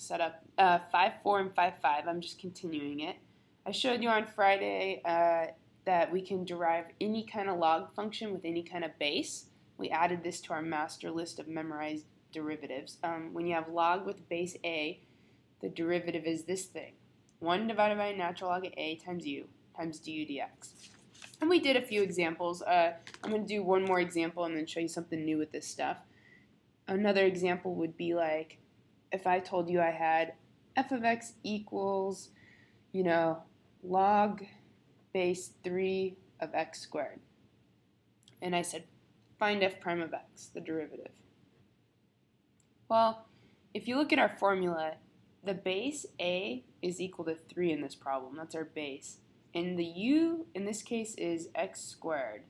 set up 5, 4, and 5, 5. I'm just continuing it. I showed you on Friday that we can derive any kind of log function with any kind of base. We added this to our master list of memorized derivatives. When you have log with base a, the derivative is this thing. 1 divided by natural log of a times u times du dx. And we did a few examples. I'm going to do one more example and then show you something new with this stuff. Another example would be like if I told you I had f of x equals, log base 3 of x squared. And I said, find f prime of x, the derivative. Well, if you look at our formula, the base a is equal to 3 in this problem. That's our base. And the u, in this case, is x squared.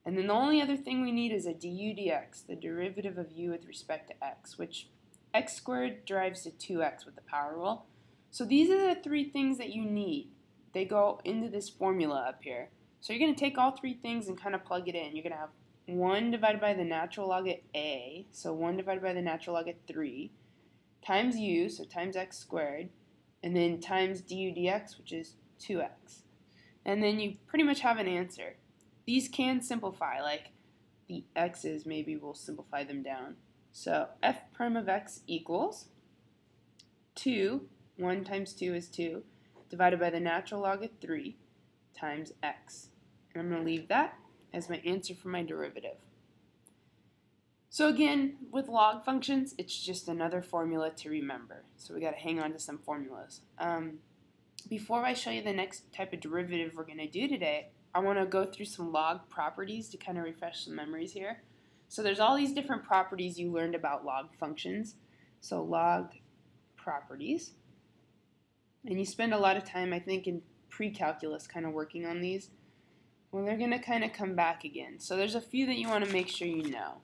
And then the only other thing we need is a du dx, the derivative of u with respect to x, which x squared derives to 2x with the power rule. So these are the 3 things that you need. They go into this formula up here. So you're going to take all 3 things and kind of plug it in. You're going to have 1 divided by the natural log of a, so 1 divided by the natural log of 3, times u, so times x squared, and then times du dx, which is 2x. And then you pretty much have an answer. These can simplify, like the x's, maybe we'll simplify them down. So f prime of x equals 2, 1 times 2 is 2, divided by the natural log of 3 times x. And I'm going to leave that as my answer for my derivative. So again, with log functions, it's just another formula to remember. So we got to hang on to some formulas. Before I show you the next type of derivative we're going to do today, I want to go through some log properties to kind of refresh some memories here. So there's all these different properties you learned about log functions. So log properties. And you spend a lot of time, I think, in pre-calculus kind of working on these. Well, they're going to kind of come back again. So there's a few that you want to make sure you know.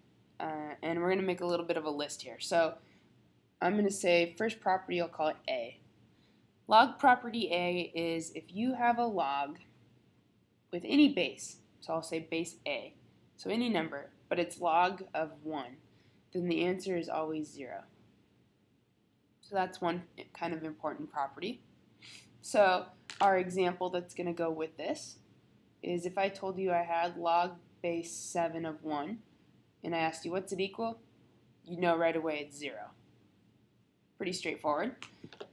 And we're going to make a little bit of a list here. So I'm going to say first property, I'll call it A. Log property A is if you have a log with any base, so I'll say base A, so any number, but it's log of 1, then the answer is always 0. So that's one kind of important property. So our example that's going to go with this is if I told you I had log base 7 of 1, and I asked you what's it equal, you know right away it's 0. Pretty straightforward.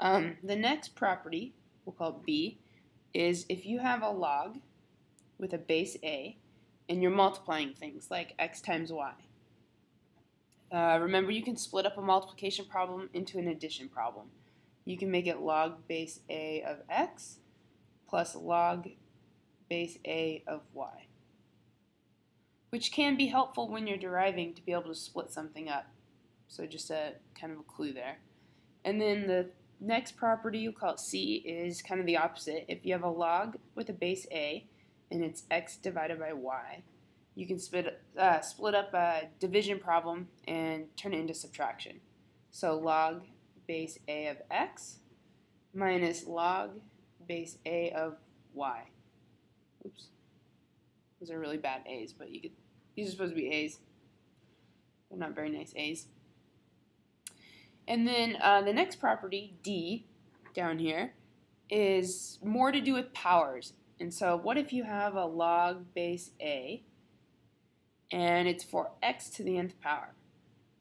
The next property, we'll call it B, is if you have a log with a base A and you're multiplying things like x times y. Remember, you can split up a multiplication problem into an addition problem. You can make it log base A of x plus log base A of y, which can be helpful when you're deriving to be able to split something up. So just a kind of a clue there. And then the next property, you'll call it C, is kind of the opposite. If you have a log with a base A and it's x divided by y, you can split up a division problem and turn it into subtraction. So log base A of x minus log base A of y. Oops. Those are really bad A's, but these are supposed to be A's. They're not very nice A's. And then the next property, D, down here, is more to do with powers. And so what if you have a log base A and it's for x to the nth power?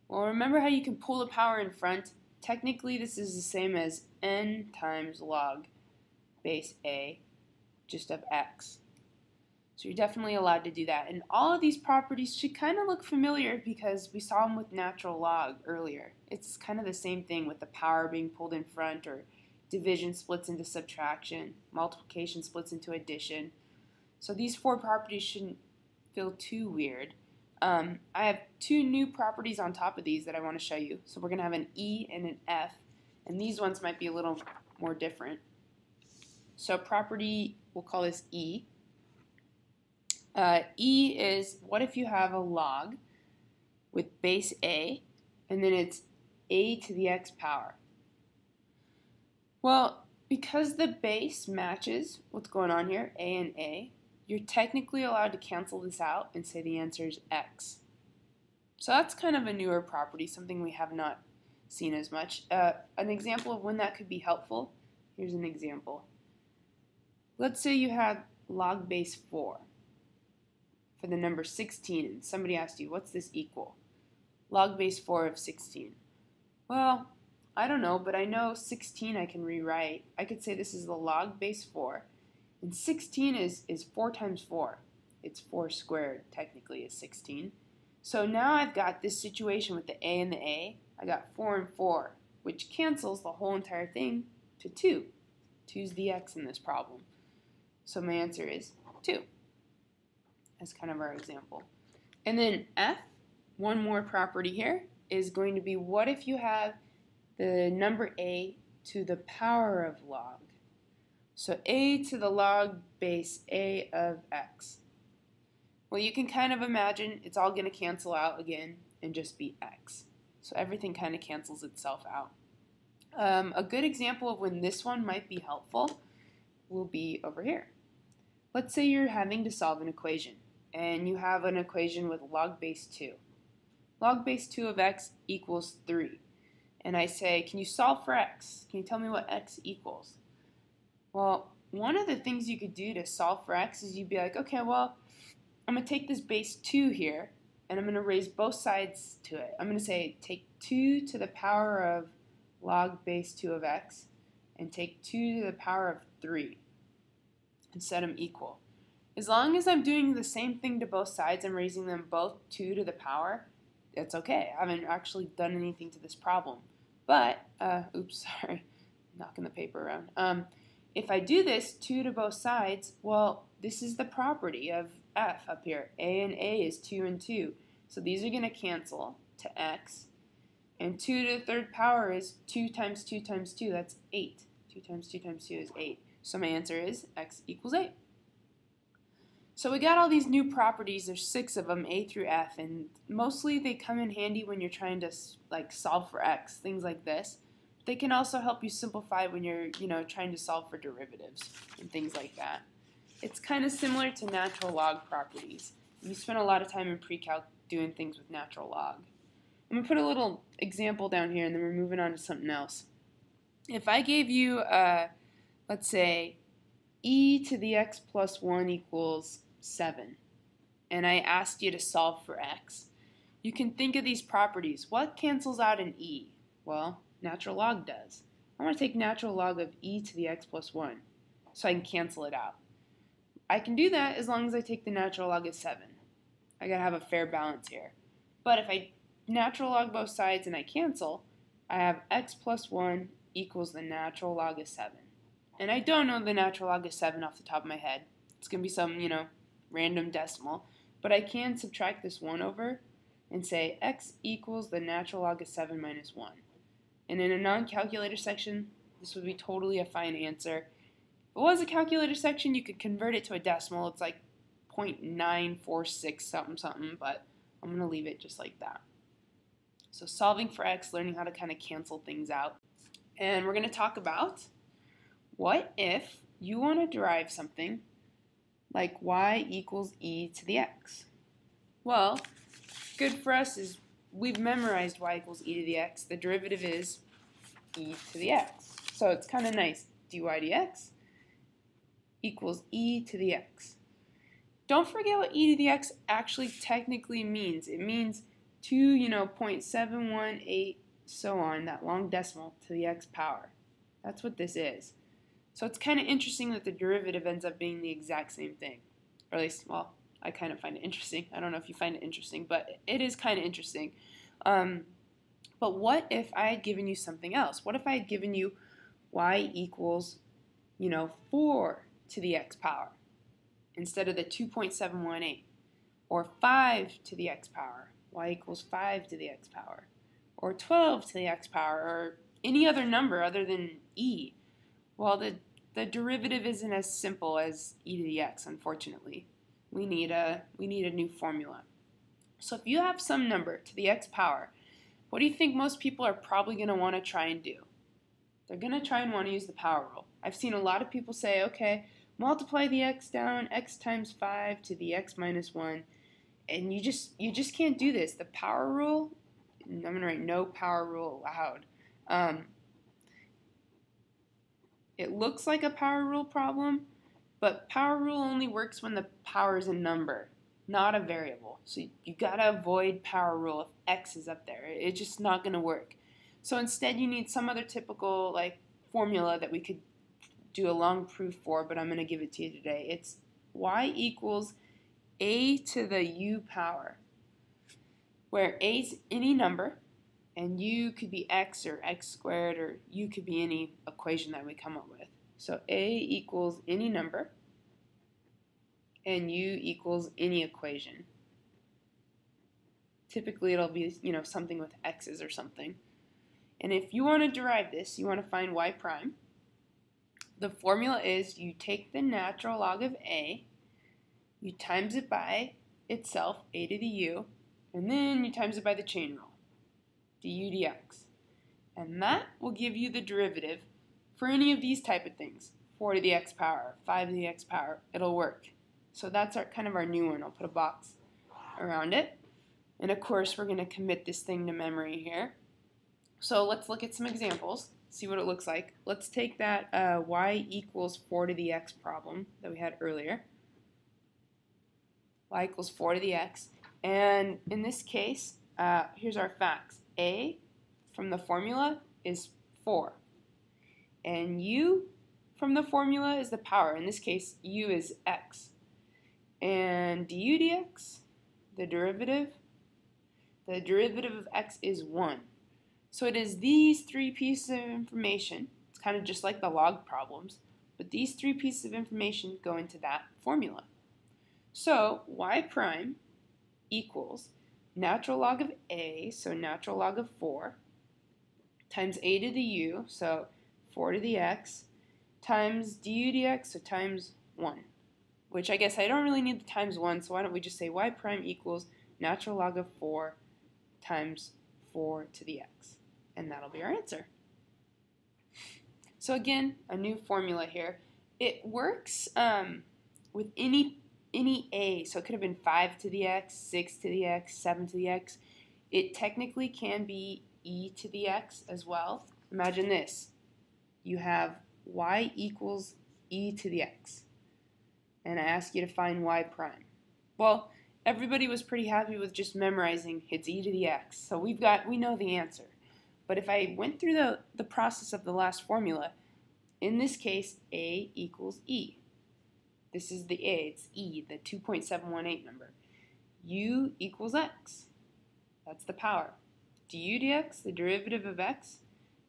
Well, remember how you can pull the power in front? Technically, this is the same as n times log base A just of x. So you're definitely allowed to do that. And all of these properties should kind of look familiar because we saw them with natural log earlier. It's kind of the same thing with the power being pulled in front, or division splits into subtraction, multiplication splits into addition. So these 4 properties shouldn't feel too weird. I have 2 new properties on top of these that I want to show you. So we're going to have an E and an F, and these ones might be a little more different. So property, we'll call this E. E is what if you have a log with base A and then it's a to the x power? Well, because the base matches what's going on here, a and a, you're technically allowed to cancel this out and say the answer is x. So that's kind of a newer property, something we have not seen as much. An example of when that could be helpful, here's an example. Let's say you had log base 4 for the number 16, and somebody asked you, what's this equal? Log base 4 of 16. Well, I don't know, but I know 16 I can rewrite. I could say this is the log base 4, and 16 is 4 times 4. It's 4 squared, technically, is 16. So now I've got this situation with the a and the a. I got 4 and 4, which cancels the whole entire thing to 2. 2 is the x in this problem. So my answer is 2. That's kind of our example. And then f, one more property here, is going to be what if you have the number a to the power of log. So a to the log base a of x. Well, you can kind of imagine it's all going to cancel out again and just be x. So everything kind of cancels itself out. A good example of when this one might be helpful will be over here. Let's say you're having to solve an equation, and you have an equation with log base 2. Log base 2 of x equals 3. And I say, can you solve for x? Can you tell me what x equals? Well, one of the things you could do to solve for x is you'd be like, okay, well, I'm going to take this base 2 here, and I'm going to raise both sides to it. I'm going to say take 2 to the power of log base 2 of x, and take 2 to the power of 3, and set them equal. As long as I'm doing the same thing to both sides, I'm raising them both 2 to the power, it's okay. I haven't actually done anything to this problem. But, oops, sorry, knocking the paper around. If I do this 2 to both sides, well, this is the property of f up here. A and a is 2 and 2. So these are going to cancel to x. And 2 to the third power is 2 times 2 times 2. That's 8. 2 times 2 times 2 is 8. So my answer is x equals 8. So we got all these new properties. There's 6 of them, a through f, and mostly they come in handy when you're trying to solve for x, things like this. They can also help you simplify when you're trying to solve for derivatives and things like that. It's kind of similar to natural log properties. We spent a lot of time in pre-calc doing things with natural log. I'm going to put a little example down here, and then we're moving on to something else. If I gave you, let's say, e to the x plus 1 equals 7, and I asked you to solve for x, you can think of these properties. What cancels out an e? Well, natural log does. I want to take natural log of e to the x plus 1, so I can cancel it out. I can do that as long as I take the natural log of 7. I gotta have a fair balance here. But if I natural log both sides and I cancel, I have x plus 1 equals the natural log of 7. And I don't know the natural log of 7 off the top of my head. It's going to be some, random decimal. But I can subtract this 1 over and say x equals the natural log of 7 minus 1. And in a non-calculator section, this would be totally a fine answer. If it was a calculator section, you could convert it to a decimal. It's like 0.946 something something, but I'm going to leave it just like that. So solving for x, learning how to kind of cancel things out. And we're going to talk about what if you want to derive something like y equals e to the x? Well, good for us is we've memorized y equals e to the x. The derivative is e to the x. So it's kind of nice. dy dx equals e to the x. Don't forget what e to the x actually technically means. It means 2, 0.718, so on, that long decimal to the x power. That's what this is. So it's kind of interesting that the derivative ends up being the exact same thing. Or at least, well, I kind of find it interesting. I don't know if you find it interesting, but it is kind of interesting. But what if I had given you something else? What if I had given you y equals, 4 to the x power instead of the 2.718? Or 5 to the x power, y equals 5 to the x power. Or 12 to the x power, or any other number other than e. Well, the derivative isn't as simple as e to the x, unfortunately. We need a new formula. So if you have some number to the x power, what do you think most people are probably going to want to try and do? They're going to try and want to use the power rule. I've seen a lot of people say, okay, multiply the x down, x times 5 to the x minus 1, and you just can't do this. The power rule I'm going to write no power rule allowed. It looks like a power rule problem, but power rule only works when the power is a number, not a variable. So you got to avoid power rule if x is up there. It's just not going to work. So instead you need some other typical like formula that we could do a long proof for, but I'm going to give it to you today. It's y equals a to the u power, where a is any number, and u could be x or x squared, or u could be any equation that we come up with. So a equals any number, and u equals any equation. Typically it'll be, something with x's or something. And if you want to derive this, you want to find y prime. The formula is you take the natural log of a, you times it by itself, a to the u, and then you times it by the chain rule, du dx. And that will give you the derivative for any of these type of things. 4 to the x power, 5 to the x power, it'll work. So that's kind of our new one. I'll put a box around it. And of course we're going to commit this thing to memory here. So let's look at some examples, see what it looks like. Let's take that y equals 4 to the x problem that we had earlier. Y equals 4 to the x. And in this case, here's our facts. A from the formula is 4. And u from the formula is the power. In this case, u is x. And du dx, the derivative of x is 1. So it is these three pieces of information. It's kind of just like the log problems, but these three pieces of information go into that formula. So y prime equals natural log of a, so natural log of 4, times a to the u, so 4 to the x, times du dx, so times 1. Which I guess I don't really need the times 1, so why don't we just say y prime equals natural log of 4 times 4 to the x. And that'll be our answer. So again, a new formula here. It works with any a, so it could have been 5 to the x, 6 to the x, 7 to the x. It technically can be e to the x as well. Imagine this. You have y equals e to the x. And I ask you to find y prime. Well, everybody was pretty happy with just memorizing it's e to the x. So we know the answer. But if I went through the process of the last formula, in this case, a equals e. This is the a, it's e, the 2.718 number. U equals x. That's the power. Du dx, the derivative of x,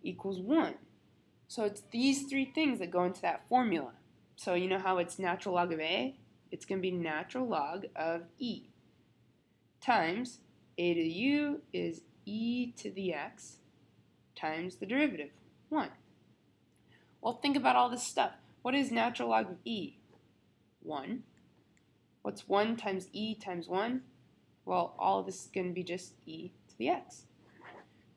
equals 1. So it's these three things that go into that formula. So you know how it's natural log of a? It's going to be natural log of e times a to the u is e to the x times the derivative, 1. Well, think about all this stuff. What is natural log of e? 1. What's 1 times e times 1? Well, all of this is going to be just e to the x,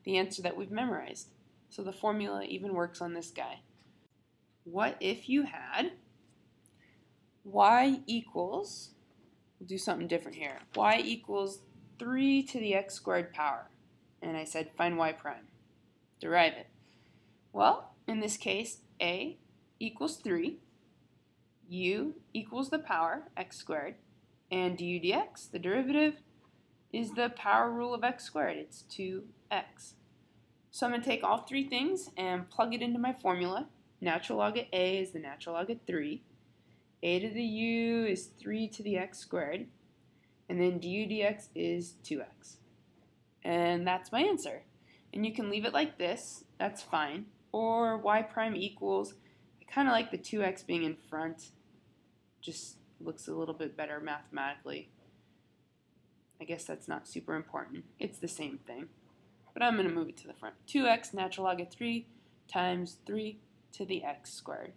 the answer that we've memorized. So the formula even works on this guy. What if you had y equals, we'll do something different here, y equals 3 to the x squared power, and I said find y prime, derive it. Well, in this case, a equals 3, u equals the power, x squared, and du dx, the derivative, is the power rule of x squared. It's 2x. So I'm going to take all three things and plug it into my formula. Natural log of a is the natural log of 3. A to the u is 3 to the x squared. And then du dx is 2x. And that's my answer. And you can leave it like this. That's fine. Or y prime equals, I kind of like the 2x being in front. Just looks a little bit better mathematically. I guess that's not super important. It's the same thing. But I'm going to move it to the front. 2x natural log of 3 times 3 to the x squared.